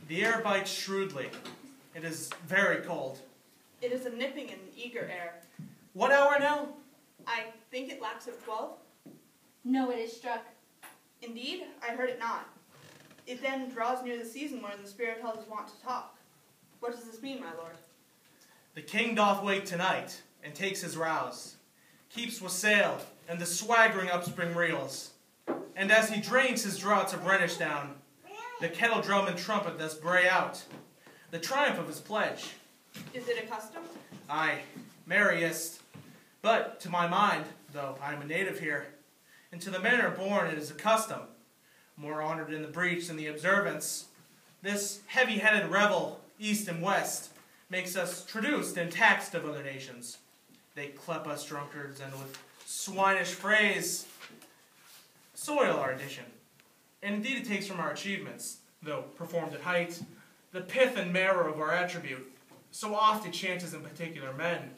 The air bites shrewdly. It is very cold. It is a nipping and eager air. What hour now? I think it lacks at 12. No, it is struck. Indeed, I heard it not. It then draws near the season wherein the spirit held is wont to talk. What does this mean, my lord? The king doth wake tonight, and takes his rouse, keeps wassail, and the swaggering upspring reels. And as he drains his draughts of Rhenish down, the kettle drum and trumpet thus bray out, the triumph of his pledge. Is it a custom? Aye, merriest. But to my mind, though I am a native here, and to the manner born it is a custom, more honored in the breach than the observance. This heavy-headed revel, east and west, makes us traduced and taxed of other nations. They clep us drunkards, and with swinish phrase, soil our addition. And indeed it takes from our achievements, though performed at height, the pith and marrow of our attribute. So oft it chances in particular men,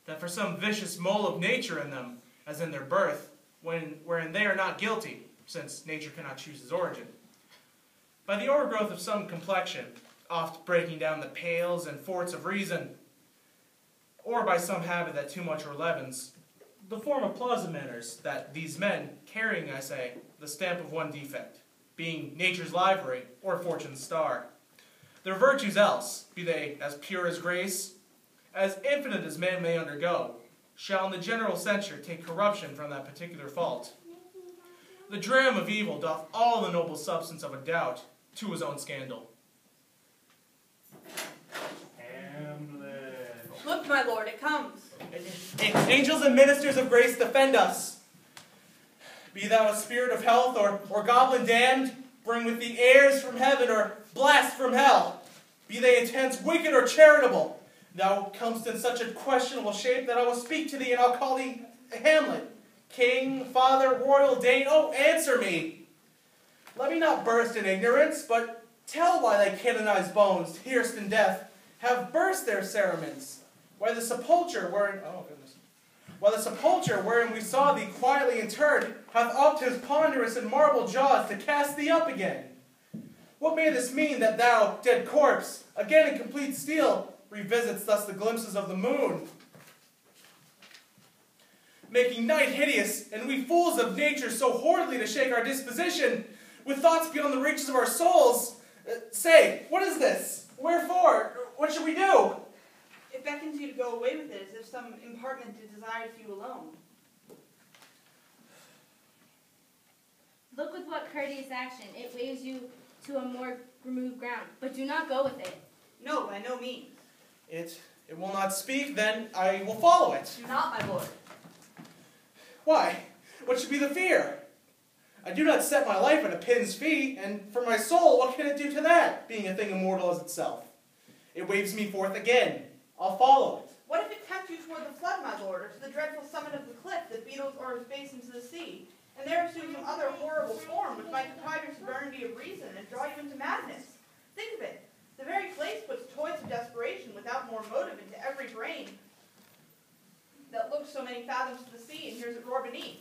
that for some vicious mole of nature in them, as in their birth, wherein they are not guilty, since nature cannot choose his origin, by the overgrowth of some complexion, oft breaking down the pales and forts of reason, or by some habit that too much o'erleavens, the form of plaza manners that these men, carrying, I say, the stamp of one defect, being nature's livery or fortune's star, their virtues else, be they as pure as grace, as infinite as man may undergo, shall in the general censure take corruption from that particular fault. The dram of evil doth all the noble substance of a doubt to his own scandal. Hamlet. Look, my lord, it comes. Angels and ministers of grace defend us. Be thou a spirit of health or goblin damned, bring with thee airs from heaven or blast from hell. Be they intense, wicked, or charitable, thou comest in such a questionable shape that I will speak to thee and I'll call thee Hamlet. King, father, royal Dane, oh, answer me. Let me not burst in ignorance, but tell why thy canonized bones, pierced in death, have burst their cerements. Why the sepulchre wherein we saw thee quietly interred hath upped his ponderous and marble jaws to cast thee up again. What may this mean that thou, dead corpse, again in complete steel, revisits thus the glimpses of the moon, making night hideous, and we fools of nature so horridly to shake our disposition, with thoughts beyond the reaches of our souls? Say, what is this? Wherefore? What should we do? It beckons you to go away with it, as if some impartment it desires you alone. Look with what courteous action. It waves you to a more removed ground, but do not go with it. No, by no means. It will not speak, then I will follow it. Do not, my lord. Why? What should be the fear? I do not set my life at a pin's fee, and for my soul, what can it do to that, being a thing immortal as itself? It waves me forth again. I'll follow it. What if it tempts you toward the flood, my lord, or to the dreadful summit of the cliff that beetles o'er his face into the sea, and there assume some other horrible form which might deprive your sovereignty of reason and draw you into madness? Think of it. The very place puts toys of desperation without more motive into every brain that looks so many fathoms to the sea and hears it roar beneath.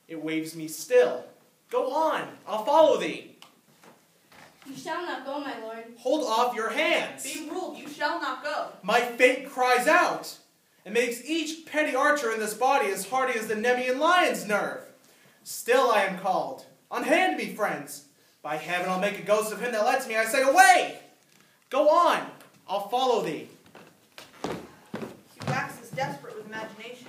It waves me still. Go on. I'll follow thee. You shall not go, my lord. Hold off your hands. Be ruled, you shall not go. My fate cries out, and makes each petty archer in this body as hardy as the Nemean lion's nerve. Still I am called. Unhand me, friends. By heaven, I'll make a ghost of him that lets me. I say, away! Go on. I'll follow thee. He waxes desperate with imagination.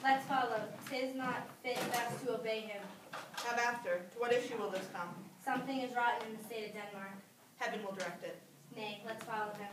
Let's follow. 'Tis not fit best to obey him. Have after. To what issue will this come? Something is rotten in the state of Denmark. Heaven will direct it. Nay, let's follow him.